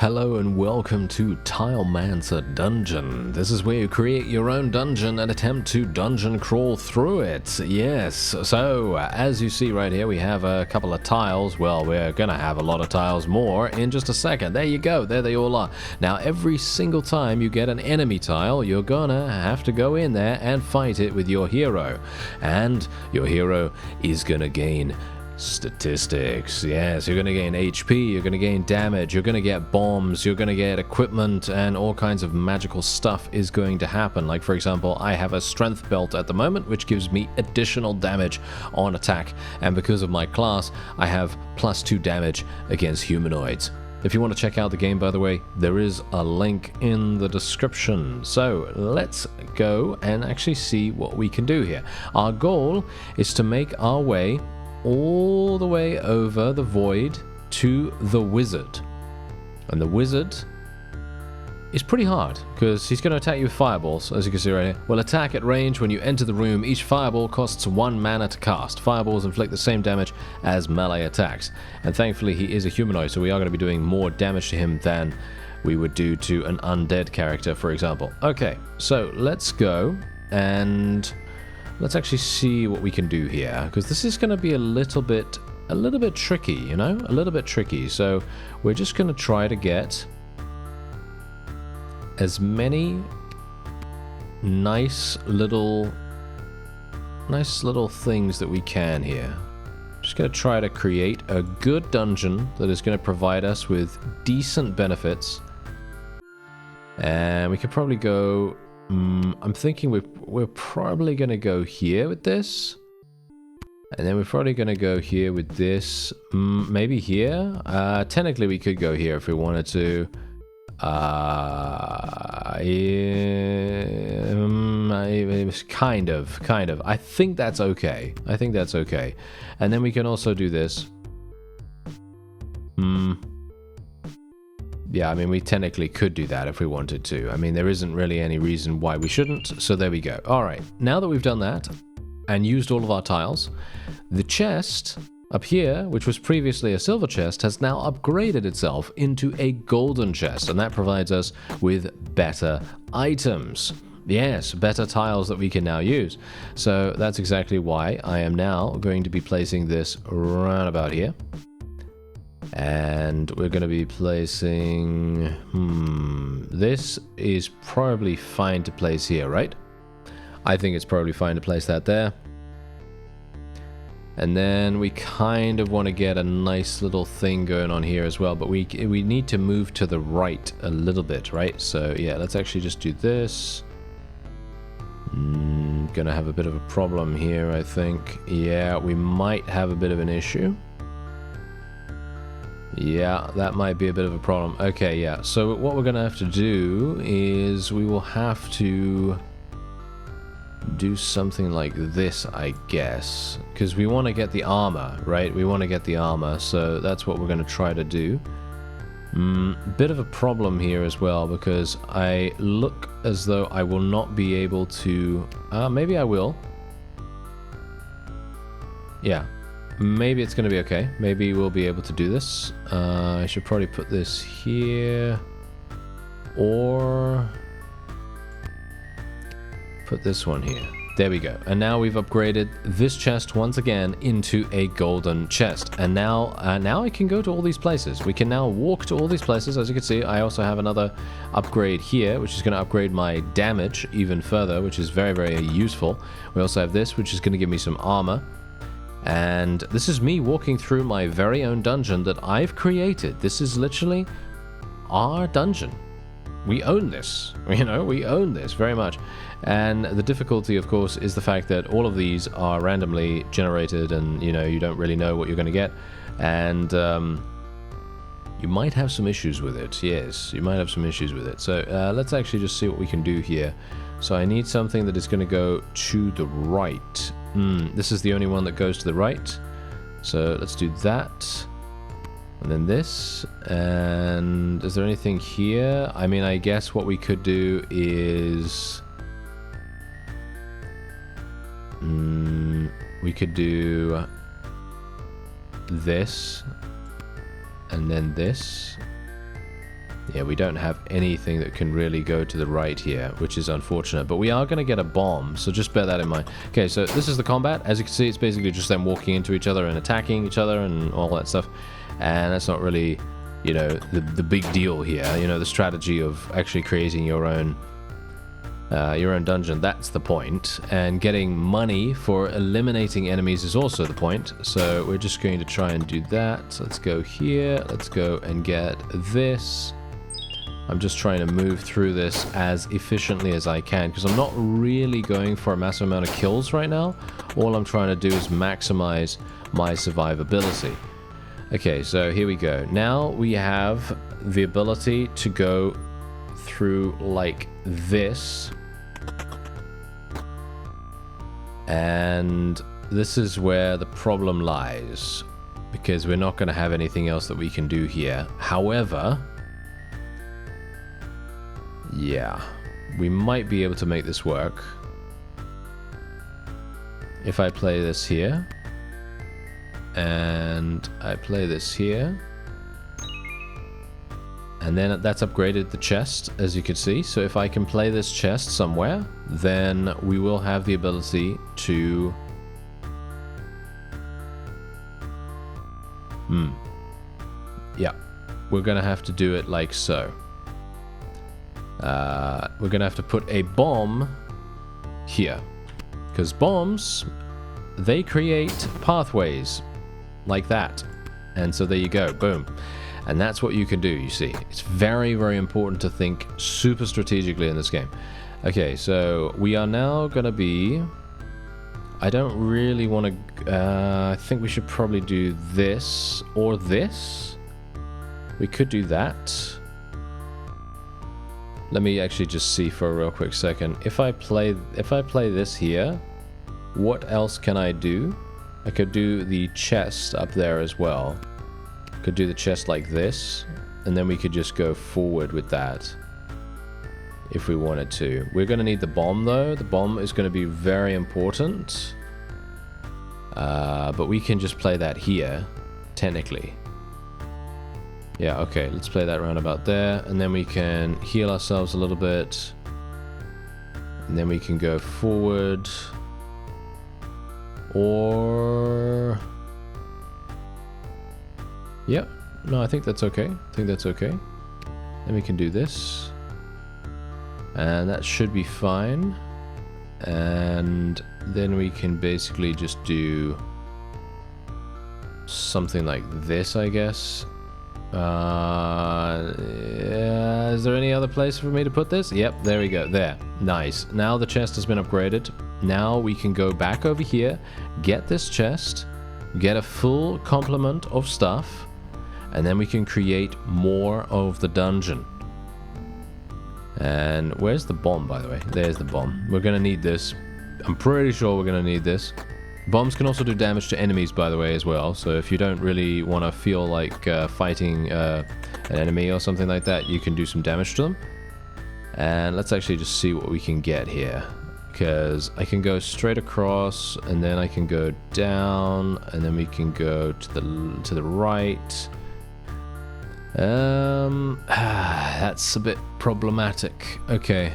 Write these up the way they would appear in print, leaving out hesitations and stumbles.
Hello and welcome to Tilemancer Dungeon. This is where you create your own dungeon and attempt to dungeon crawl through it. Yes, so as you see right here, we have a couple of tiles. Well, we're gonna have a lot of tiles more in just a second. There you go, there they all are. Now, every single time you get an enemy tile, you're gonna have to go in there and fight it with your hero. And your hero is gonna gain statistics. Yes, you're going to gain HP, you're going to gain damage, you're going to get bombs, you're going to get equipment, and all kinds of magical stuff is going to happen. Like, for example, I have a strength belt at the moment, which gives me additional damage on attack. And because of my class, I have +2 damage against humanoids. If you want to check out the game, by the way, there is a link in the description. So let's go and actually see what we can do here. Our goal is to make our way all the way over the void to the wizard. And the wizard is pretty hard because he's going to attack you with fireballs, as you can see right here. Will attack at range when you enter the room. Each fireball costs 1 mana to cast. Fireballs inflict the same damage as melee attacks. And thankfully he is a humanoid, so we are going to be doing more damage to him than we would do to an undead character, for example. Okay, so let's go and let's actually see what we can do here, because this is going to be a little bit tricky, you know, a little bit tricky. So we're just going to try to get as many nice little things that we can here. Just going to try to create a good dungeon that is going to provide us with decent benefits, and we could probably go. I'm thinking we're probably going to go here with this. And then we're probably going to go here with this. Maybe here. Technically, we could go here if we wanted to. Kind of. I think that's okay. And then we can also do this. Yeah, I mean, we technically could do that if we wanted to. I mean, there isn't really any reason why we shouldn't, so there we go. All right, now that we've done that and used all of our tiles, the chest up here, which was previously a silver chest, has now upgraded itself into a golden chest, and that provides us with better items. Yes, better tiles that we can now use. So that's exactly why I am now going to be placing this right about here. And we're going to be placing... this is probably fine to place here, right? I think it's probably fine to place that there. And then we kind of want to get a nice little thing going on here as well. But we need to move to the right a little bit, right? So yeah, let's actually just do this. Gonna have a bit of a problem here, I think. Yeah, we might have a bit of an issue. Yeah, that might be a bit of a problem. Okay, yeah. So what we're going to have to do is we will have to do something like this, I guess. Because we want to get the armor, right? We want to get the armor. So that's what we're going to try to do. Bit of a problem here as well, because I look as though I will not be able to... maybe I will. Yeah. Maybe it's going to be okay. Maybe we'll be able to do this. I should probably put this here. Or put this one here. There we go. And now we've upgraded this chest once again into a golden chest. And now I can go to all these places. We can now walk to all these places. As you can see, I also have another upgrade here, which is going to upgrade my damage even further, which is very, very useful. We also have this, which is going to give me some armor. And this is me walking through my very own dungeon that I've created. This is literally our dungeon. We own this, you know, we own this very much. And the difficulty, of course, is the fact that all of these are randomly generated and, you know, you don't really know what you're going to get. And you might have some issues with it. Yes, you might have some issues with it. So let's actually just see what we can do here. So I need something that is going to go to the right. This is the only one that goes to the right. So let's do that. And then this. And is there anything here? I mean, I guess what we could do is... we could do this. And then this. Yeah, we don't have anything that can really go to the right here, which is unfortunate. But we are going to get a bomb, so just bear that in mind. Okay, so this is the combat. As you can see, it's basically just them walking into each other and attacking each other and all that stuff. And that's not really, you know, the big deal here. You know, the strategy of actually creating your own dungeon, that's the point. And getting money for eliminating enemies is also the point. So we're just going to try and do that. So let's go here. Let's go and get this. I'm just trying to move through this as efficiently as I can because I'm not really going for a massive amount of kills right now. All I'm trying to do is maximize my survivability. Okay, so here we go. Now we have the ability to go through like this. And this is where the problem lies, because we're not going to have anything else that we can do here. However, yeah, we might be able to make this work. If I play this here, and I play this here, and then that's upgraded the chest, as you can see. So if I can play this chest somewhere, then we will have the ability to... Yeah, we're gonna have to do it like so. We're gonna have to put a bomb here, because bombs, they create pathways like that. And so there you go, boom. And that's what you can do, you see. It's very, very important to think super strategically in this game. Okay, so we are now gonna be... I don't really want to... I think we should probably do this or this. We could do that. Let me actually just see for a real quick second. If I play this here, what else can I do? I could do the chest up there as well. Could do the chest like this, and then we could just go forward with that if we wanted to. We're going to need the bomb though. The bomb is going to be very important. But we can just play that here, technically. Yeah, okay, let's play that round about there, and then we can heal ourselves a little bit. And then we can go forward. Or... Yep, no, I think that's okay. I think that's okay. Then we can do this. And that should be fine. And then we can basically just do something like this, I guess. Yeah, is there any other place for me to put this? Yep, there we go. There. Nice. Now the chest has been upgraded. Now we can go back over here, get this chest, get a full complement of stuff, and then we can create more of the dungeon. And where's the bomb, by the way? There's the bomb. We're going to need this. I'm pretty sure we're going to need this. Bombs can also do damage to enemies, by the way, as well. So if you don't really want to feel like fighting an enemy or something like that, you can do some damage to them. And let's actually just see what we can get here. Because I can go straight across, and then I can go down, and then we can go to the right. That's a bit problematic. Okay.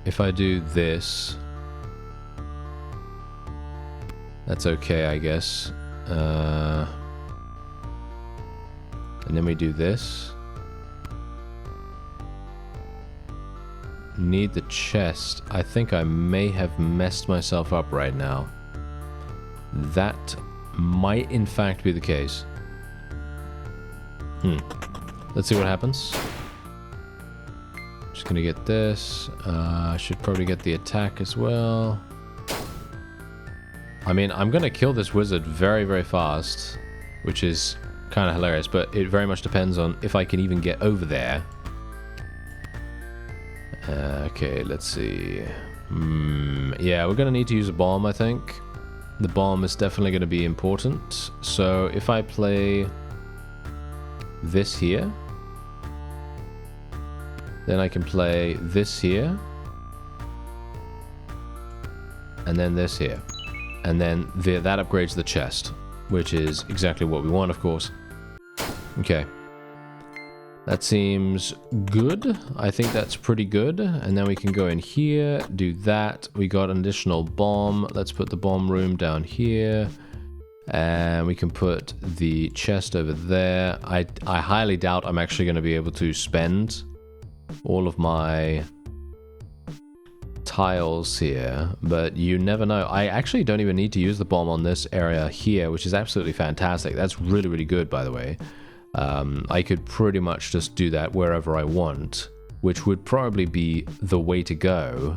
If I do this, that's okay, I guess. And then we do this. Need the chest. I think I may have messed myself up right now. That might in fact be the case. Let's see what happens. Just gonna get this. I should probably get the attack as well. I mean, I'm gonna kill this wizard very, very fast, which is kind of hilarious, but it very much depends on if I can even get over there. Okay, let's see. Yeah, we're gonna need to use a bomb, I think. The bomb is definitely gonna be important. So if I play this here, then I can play this here, and then this here. and then that upgrades the chest, which is exactly what we want, of course. Okay. That seems good. I think that's pretty good. And then we can go in here, do that. We got an additional bomb. Let's put the bomb room down here. And we can put the chest over there. I highly doubt I'm actually going to be able to spend all of my tiles here, but you never know. I actually don't even need to use the bomb on this area here, which is absolutely fantastic. That's really, really good, by the way. I could pretty much just do that wherever I want, which would probably be the way to go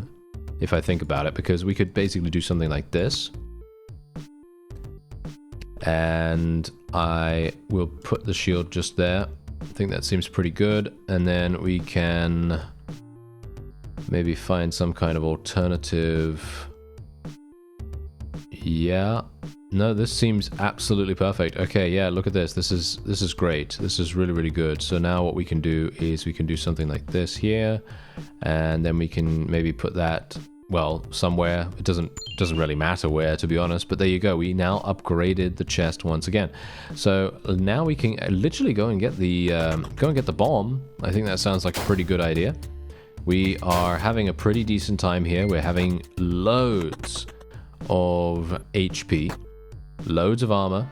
if I think about it, because we could basically do something like this. And I will put the shield just there. I think that seems pretty good. And then we can maybe find some kind of alternative. Yeah. No, this seems absolutely perfect. Okay, yeah, look at this. This is great. This is really, really good. So now what we can do is we can do something like this here, and then we can maybe put that, well, somewhere. It doesn't really matter where, to be honest, but there you go. We now upgraded the chest once again. So now we can literally go and get the bomb. I think that sounds like a pretty good idea. We are having a pretty decent time here. We're having loads of HP, loads of armor,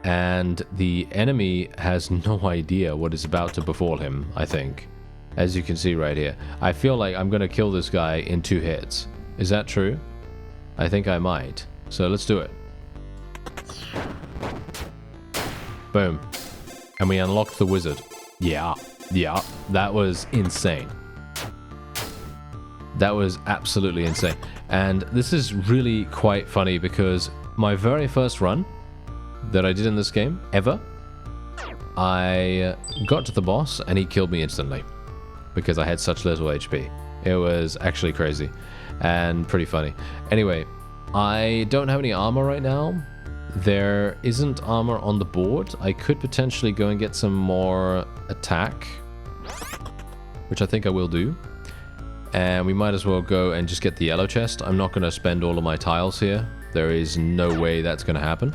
and the enemy has no idea what is about to befall him, I think. As you can see right here. I feel like I'm going to kill this guy in 2 hits. Is that true? I think I might. So let's do it. Boom. And we unlocked the wizard. Yeah, that was insane. That was absolutely insane. And this is really quite funny because my very first run that I did in this game, ever, I got to the boss and he killed me instantly because I had such little HP. It was actually crazy and pretty funny. Anyway, I don't have any armor right now. There isn't armor on the board. I could potentially go and get some more attack, which I think I will do. And we might as well go and just get the yellow chest. I'm not going to spend all of my tiles here. There is no way that's going to happen.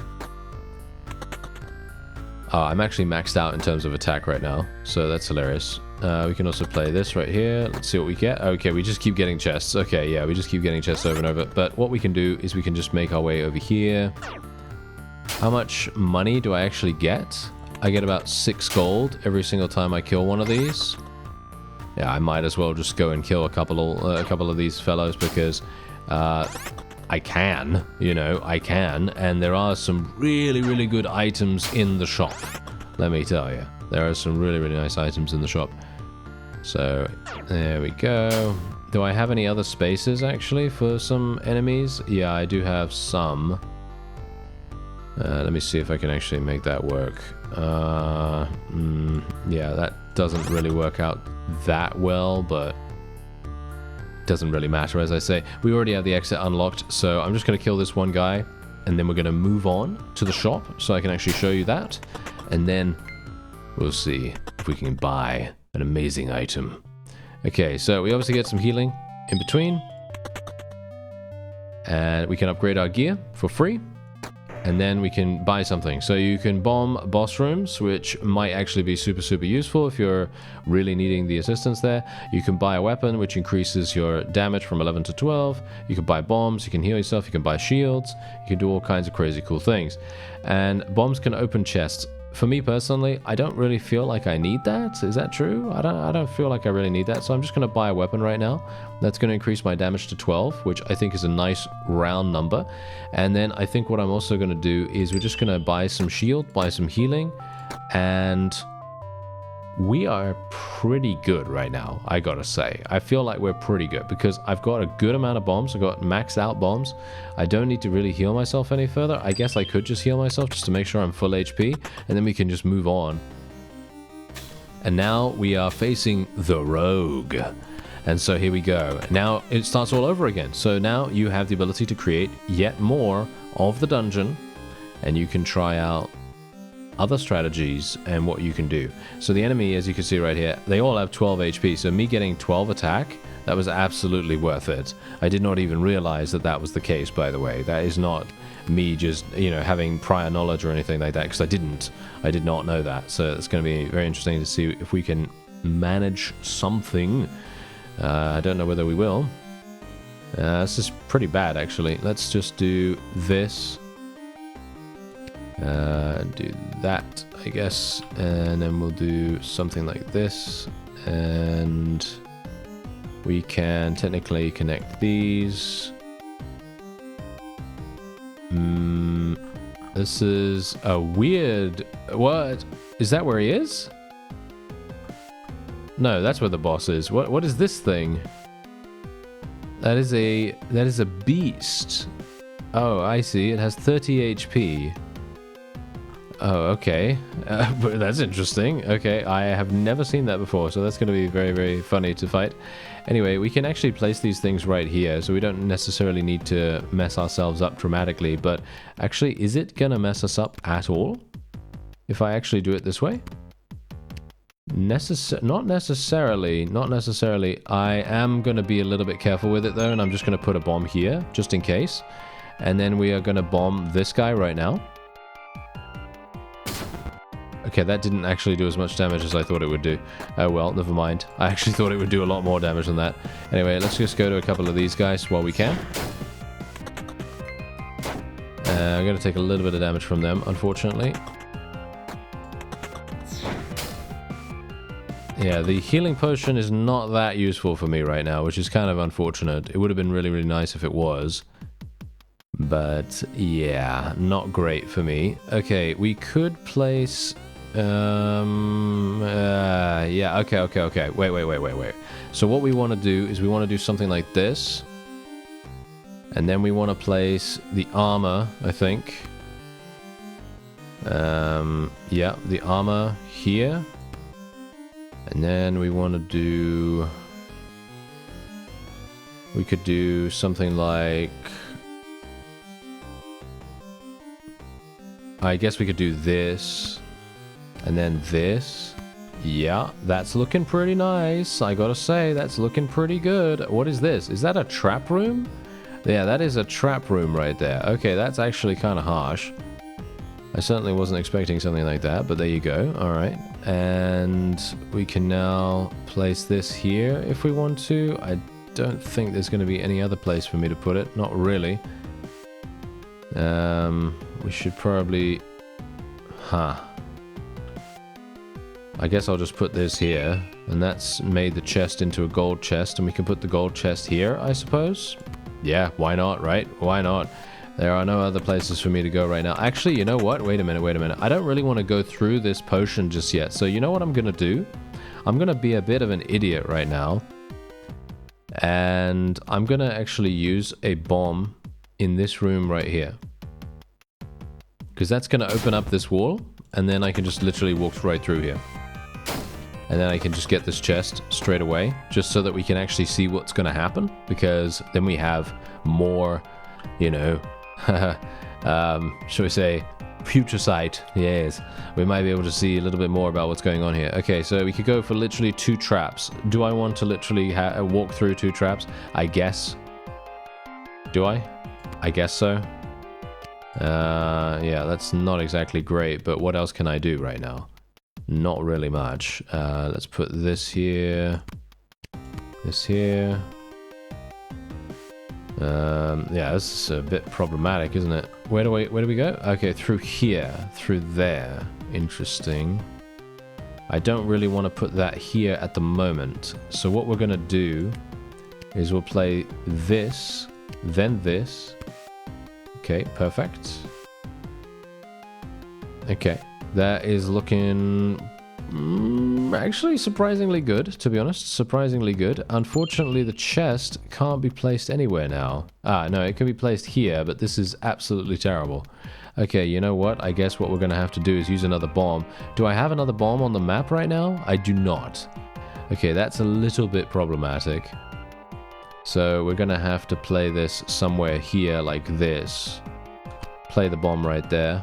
I'm actually maxed out in terms of attack right now, so that's hilarious. We can also play this right here. Let's see what we get. Okay, we just keep getting chests. Okay, yeah, we just keep getting chests over and over. But what we can do is we can just make our way over here. How much money do I actually get? I get about 6 gold every single time I kill one of these. Yeah, I might as well just go and kill a couple of these fellows because I can, you know, I can. And there are some really, really good items in the shop. Let me tell you, there are some really, really nice items in the shop. So there we go. Do I have any other spaces actually for some enemies? Yeah, I do have some. Let me see if I can actually make that work. Yeah, that doesn't really work out that well, but doesn't really matter, as I say. We already have the exit unlocked, so I'm just going to kill this one guy, and then we're going to move on to the shop so I can actually show you that, and then we'll see if we can buy an amazing item. Okay, so we obviously get some healing in between, and we can upgrade our gear for free. And then we can buy something. So you can bomb boss rooms, which might actually be super, super useful if you're really needing the assistance there. You can buy a weapon, which increases your damage from 11 to 12. You can buy bombs, you can heal yourself, you can buy shields. You can do all kinds of crazy cool things. And bombs can open chests. For me personally, I don't really feel like I need that. Is that true? I don't feel like I really need that. So I'm just going to buy a weapon right now. That's going to increase my damage to 12, which I think is a nice round number. And then I think what I'm also going to do is we're just going to buy some shield, buy some healing, and we are pretty good right now, I gotta say. I feel like we're pretty good because I've got a good amount of bombs. I've got maxed out bombs. I don't need to really heal myself any further. I guess I could just heal myself just to make sure I'm full HP, and then we can just move on. And now we are facing the rogue. And so here we go. Now it starts all over again. So now you have the ability to create yet more of the dungeon, and you can try out other strategies and what you can do. So the enemy, as you can see right here, they all have 12 HP. So me getting 12 attack, that was absolutely worth it. I did not even realize that that was the case, by the way. That is not me just, you know, having prior knowledge or anything like that, because I did not know that. So it's going to be very interesting to see if we can manage something. I don't know whether we will. This is pretty bad, actually. Let's just do this. Do that, I guess. And then we'll do something like this. And we can technically connect these. This is a weird... What? Is that where he is? No, that's where the boss is. What is this thing? That is a beast. Oh, I see. It has 30 HP. Oh, okay. But that's interesting. Okay, I have never seen that before, so that's going to be very, very funny to fight. Anyway, we can actually place these things right here, so we don't necessarily need to mess ourselves up dramatically, but actually, is it going to mess us up at all? If I actually do it this way? Not necessarily. I am going to be a little bit careful with it, though, and I'm just going to put a bomb here, just in case. And then we are going to bomb this guy right now. Okay, that didn't actually do as much damage as I thought it would do. Oh well, never mind. I actually thought it would do a lot more damage than that. Anyway, let's just go to a couple of these guys while we can. I'm going to take a little bit of damage from them, unfortunately. Yeah, the healing potion is not that useful for me right now, which is kind of unfortunate. It would have been really, really nice if it was. But, yeah, not great for me. Okay, we could place... yeah, okay. Wait. So what we want to do is we want to do something like this. And then we want to place the armor, I think. Yeah, the armor here. And then we want to do... We could do something like... I guess we could do this. And then this. Yeah, that's looking pretty nice. I gotta say, that's looking pretty good. What is this? Is that a trap room? Yeah, that is a trap room right there. Okay, that's actually kind of harsh. I certainly wasn't expecting something like that, but there you go. Alright. And we can now place this here if we want to. I don't think there's going to be any other place for me to put it. Not really. We should probably... I guess I'll just put this here. And that's made the chest into a gold chest. And we can put the gold chest here, I suppose. Yeah, why not, right? Why not? There are no other places for me to go right now. Actually, you know what? Wait a minute. I don't really want to go through this potion just yet. So you know what I'm going to do? I'm going to be a bit of an idiot right now. And I'm going to actually use a bomb in this room right here. Because that's going to open up this wall. And then I can just literally walk right through here. And then I can just get this chest straight away. Just so that we can actually see what's going to happen. Because then we have more, you know... shall we say, future sight. Yes, we might be able to see a little bit more about what's going on here. Okay, so we could go for literally 2 traps. Do I want to literally walk through 2 traps? I guess. Do I? I guess so. Yeah, that's not exactly great, but what else can I do right now? Not really much. Let's put this here. This here. Yeah, this is a bit problematic, isn't it? Where do we go? Okay, through here, through there. Interesting. I don't really want to put that here at the moment. So what we're going to do is we'll play this, then this. Okay, perfect. Okay, that is looking... actually surprisingly good, to be honest. Surprisingly good. Unfortunately, the chest can't be placed anywhere now. No, it can be placed here, but this is absolutely terrible. Okay, you know what? I guess what we're going to have to do is use another bomb. Do I have another bomb on the map right now? I do not. Okay, that's a little bit problematic. So we're going to have to play this somewhere here like this. Play the bomb right there.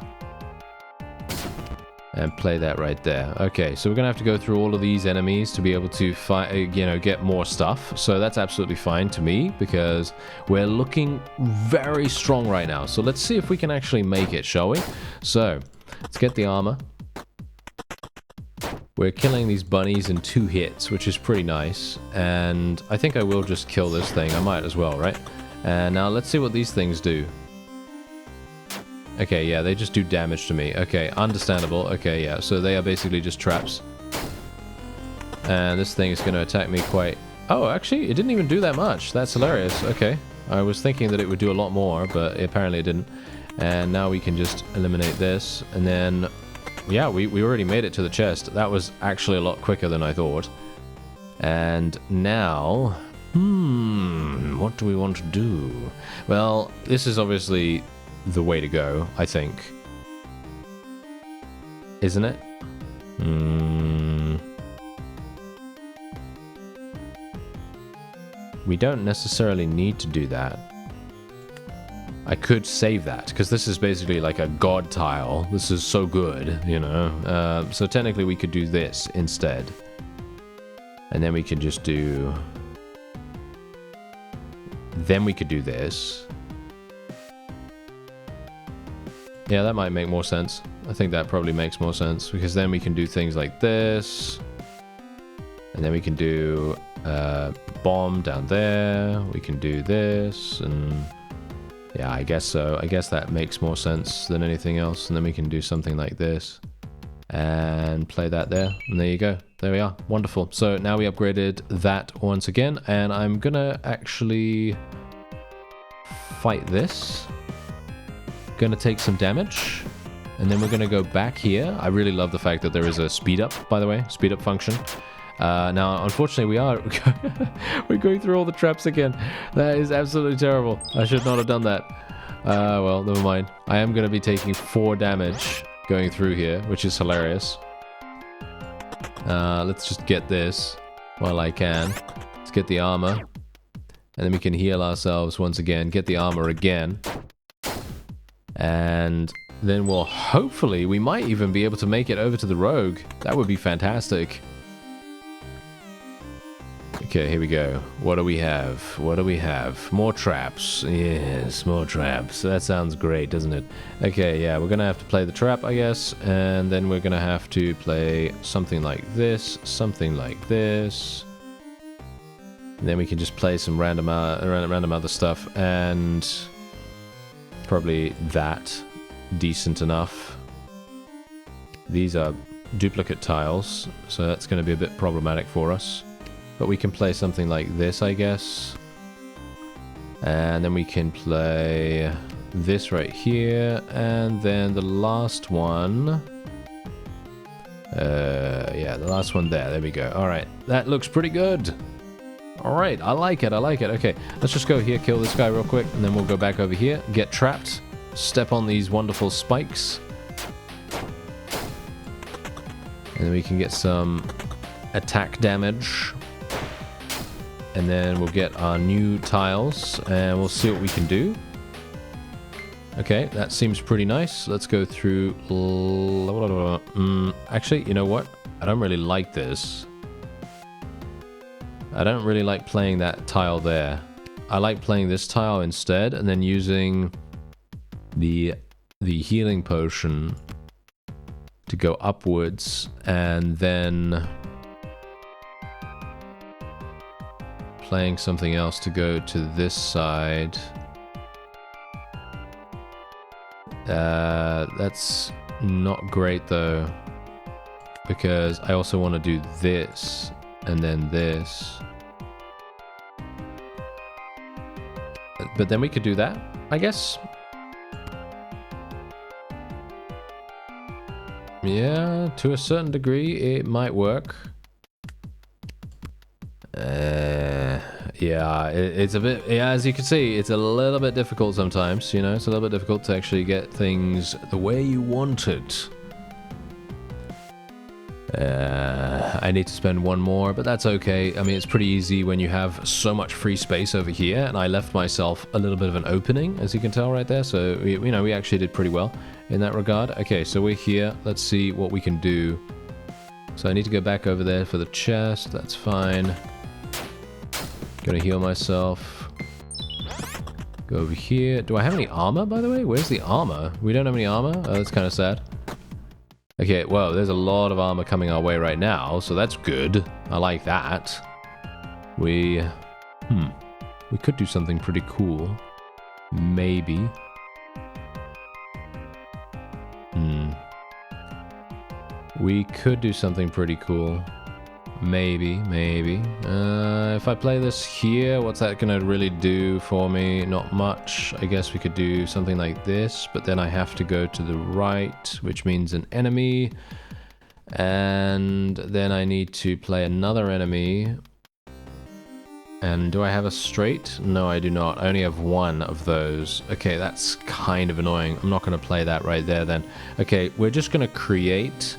And play that right there. Okay, so we're gonna have to go through all of these enemies to be able to find, get more stuff. So that's absolutely fine to me because we're looking very strong right now. So let's see if we can actually make it, shall we? So let's get the armor. We're killing these bunnies in 2 hits, which is pretty nice. And I think I will just kill this thing. I might as well, right? And now let's see what these things do. Okay, yeah, they just do damage to me. Okay, understandable. Okay, yeah, so they are basically just traps. And this thing is going to attack me quite... Oh, actually, it didn't even do that much. That's hilarious. Okay, I was thinking that it would do a lot more, but apparently it didn't. And now we can just eliminate this. And then, yeah, we already made it to the chest. That was actually a lot quicker than I thought. And now... what do we want to do? Well, this is obviously... the way to go, I think. Isn't it? We don't necessarily need to do that. I could save that, because this is basically like a god tile. This is so good, you know? So technically we could do this instead. And then we could just do... Then we could do this. Yeah, that might make more sense. I think that probably makes more sense, because then we can do things like this. And then we can do bomb down there. We can do this, and yeah, I guess so. I guess that makes more sense than anything else. And then we can do something like this and play that there. And there you go. There we are. Wonderful. So now we upgraded that once again, and I'm gonna actually fight this. Gonna take some damage, and then we're gonna go back here. I really love the fact that there is a speed up, by the way, speed up function. Now, unfortunately, we're going through all the traps again. That is absolutely terrible. I should not have done that. Well, never mind. I am gonna be taking 4 damage going through here, which is hilarious. Let's just get this while I can. Let's get the armor, and then we can heal ourselves once again. Get the armor again. And then we'll hopefully, we might even be able to make it over to the rogue. That would be fantastic. Okay, here we go. What do we have? What do we have? More traps. Yes, more traps. That sounds great, doesn't it? Okay, yeah, we're gonna have to play the trap, I guess. And then we're gonna have to play something like this, something like this. And then we can just play some random other stuff, and... probably that decent enough. These are duplicate tiles, so that's going to be a bit problematic for us. But we can play something like this, I guess. And then we can play this right here, and then the last one... yeah, the last one there we go. Alright, that looks pretty good. Alright, I like it, I like it. Okay, let's just go here, kill this guy real quick, and then we'll go back over here, get trapped, step on these wonderful spikes. And then we can get some attack damage. And then we'll get our new tiles, and we'll see what we can do. Okay, that seems pretty nice. Let's go through... actually, you know what? I don't really like this. I don't really like playing that tile there. I like playing this tile instead, and then using the healing potion to go upwards, and then playing something else to go to this side. That's not great though, because I also want to do this and then this. But then we could do that, I guess. Yeah, to a certain degree, it might work. Yeah, it's a bit... Yeah, as you can see, it's a little bit difficult sometimes, you know? It's a little bit difficult to actually get things the way you want it. I need to spend one more, but that's okay. I mean, it's pretty easy when you have so much free space over here, and I left myself a little bit of an opening, as you can tell right there, so, we actually did pretty well in that regard. Okay, so we're here. Let's see what we can do. So I need to go back over there for the chest. That's fine. Gonna heal myself. Go over here. Do I have any armor, by the way? Where's the armor? We don't have any armor? Oh, that's kind of sad. Okay, well, there's a lot of armor coming our way right now, so that's good. I like that. We could do something pretty cool. Maybe. We could do something pretty cool. Maybe. If I play this here, what's that gonna really do for me? Not much. I guess we could do something like this, but then I have to go to the right, which means an enemy. And then I need to play another enemy. And do I have a straight? No, I do not. I only have one of those. Okay, that's kind of annoying. I'm not gonna play that right there then. Okay, we're just gonna create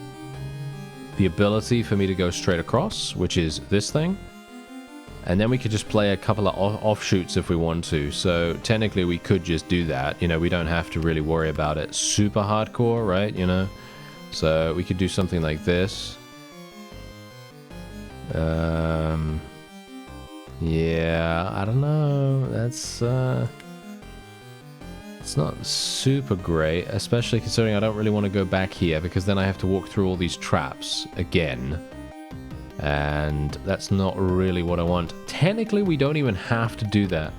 the ability for me to go straight across, which is this thing. And then we could just play a couple of offshoots if we want to. So technically we could just do that. We don't have to really worry about it super hardcore, right? So we could do something like this. Yeah, I don't know. That's it's not super great, especially considering I don't really want to go back here, because then I have to walk through all these traps again. And that's not really what I want. Technically, we don't even have to do that.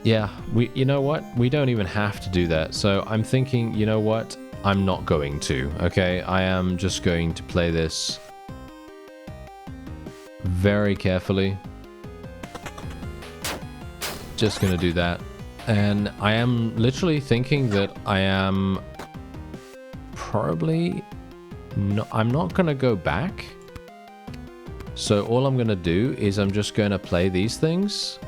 Yeah, you know what? We don't even have to do that. So I'm thinking, you know what? I'm not going to, okay? I am just going to play this very carefully. Just gonna do that. And I am literally thinking that I am probably I'm not gonna go back. So all I'm gonna do is I'm just gonna play these things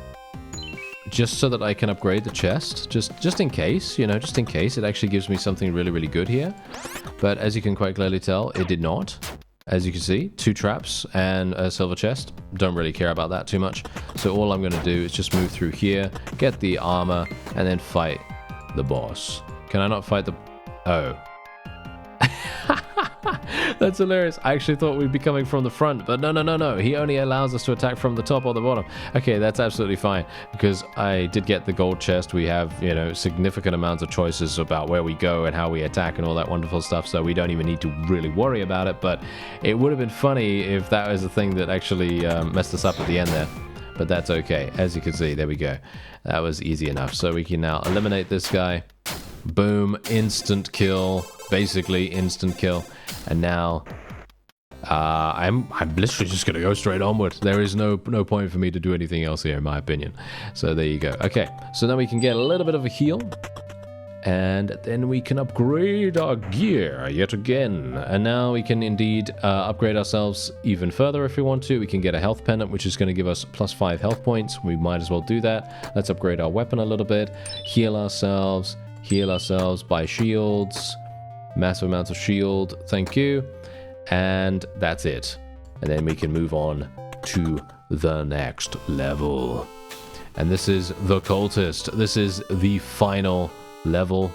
just so that I can upgrade the chest, just in case, just in case it actually gives me something really, really good here. But as you can quite clearly tell, it did not. As you can see, 2 traps and a silver chest. Don't really care about that too much. So all I'm going to do is just move through here, get the armor, and then fight the boss. Can I not fight the... Oh. That's hilarious. I actually thought we'd be coming from the front, but no. He only allows us to attack from the top or the bottom. Okay, that's absolutely fine, because I did get the gold chest. We have, significant amounts of choices about where we go and how we attack and all that wonderful stuff, so we don't even need to really worry about it, but it would have been funny if that was the thing that actually messed us up at the end there. But that's okay. As you can see, there we go. That was easy enough. So we can now eliminate this guy. Boom, instant kill. Basically instant kill. And now I'm literally just gonna go straight onward. There is no point for me to do anything else here, in my opinion. So there you go. Okay, so now we can get a little bit of a heal, and then we can upgrade our gear yet again. And now we can indeed upgrade ourselves even further if we want to. We can get a health pendant, which is going to give us +5 health points. We might as well do that. Let's upgrade our weapon a little bit, heal ourselves, buy shields, massive amounts of shield, thank you. And that's it. And then we can move on to the next level. And this is the cultist. This is the final level.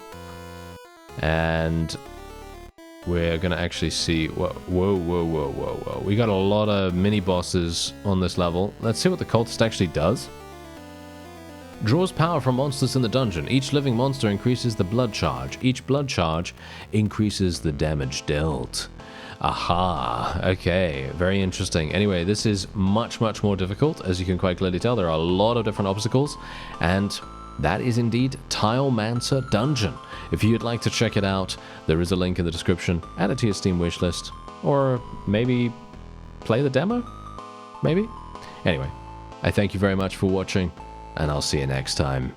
And we're gonna actually see what... Whoa. We got a lot of mini bosses on this level. Let's see what the cultist actually does. Draws power from monsters in the dungeon. Each living monster increases the blood charge. Each blood charge increases the damage dealt. Aha, okay, very interesting. Anyway, this is much more difficult, as you can quite clearly tell. There are a lot of different obstacles, and that is indeed Tilemancer Dungeon. If you'd like to check it out, there is a link in the description. Add it to your Steam wishlist, or maybe play the demo? Maybe? Anyway, I thank you very much for watching, and I'll see you next time.